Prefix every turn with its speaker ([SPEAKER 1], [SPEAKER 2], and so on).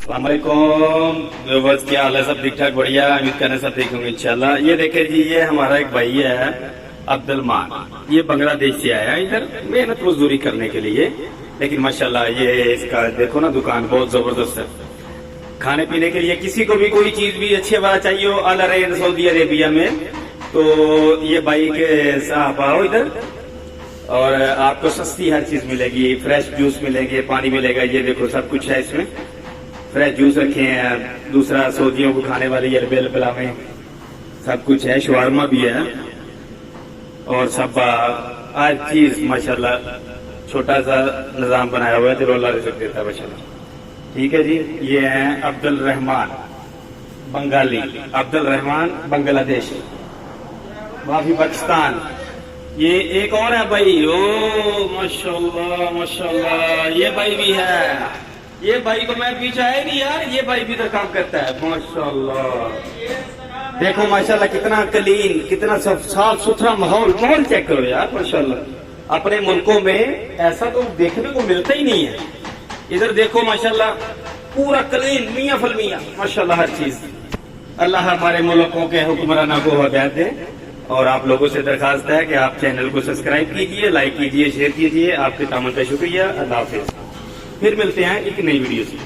[SPEAKER 1] अस्सलाम वालेकुम व्यूअर्स, क्या हाल है? सब ठीक ठाक, बढ़िया। उम्मीद करने सब ठीक होंगे इंशाल्लाह। ये देखे जी, ये हमारा एक भाई है अब्दुलमान, ये बांग्लादेश से आया इधर मेहनत मजदूरी करने के लिए, लेकिन माशाल्लाह ये इसका देखो ना, दुकान बहुत जबरदस्त है। खाने पीने के लिए किसी को भी कोई चीज भी अच्छी वाला चाहिए हो अल रैन सऊदी अरेबिया में, तो ये भाई के साथ आओ इधर और आपको सस्ती हर चीज मिलेगी। फ्रेश जूस मिलेंगे, पानी मिलेगा, ये देखो सब कुछ है इसमें। फ्रेश जूस रखे हैं, दूसरा सऊदियों को खाने वाली यरबेल पिला में सब कुछ है, शवारमा भी है और सब हर चीज माशाल्लाह। छोटा सा निजाम बनाया हुआ है, तो रोला रिजक देता है माशाल्लाह। ठीक है जी, ये हैं अब्दुल रहमान बंगाली, अब्दुल रहमान बांग्लादेश, माफी पाकिस्तान। ये एक और है भाई, ओ माशाल्लाह माशाल्लाह, ये भाई भी है। ये भाई को मैं पीछे है नहीं यार, ये भाई भी तो काम करता है माशाल्लाह। देखो माशाल्लाह कितना क्लीन, कितना साफ सुथरा माहौल चेक करो यार माशाल्लाह। अपने मुल्कों में ऐसा तो देखने को मिलता ही नहीं है। इधर देखो माशाल्लाह पूरा क्लीन, मियां फल मियां माशाल्लाह हर चीज। अल्लाह हमारे मुल्कों के हुक्मरानों को हिदायत दे। और आप लोगों से दरखास्त है कि आप चैनल को सब्सक्राइब कीजिए, लाइक कीजिए, शेयर कीजिए। आपके तामन का शुक्रिया। अल्लाह हाफिज। फिर मिलते हैं एक नई वीडियो से।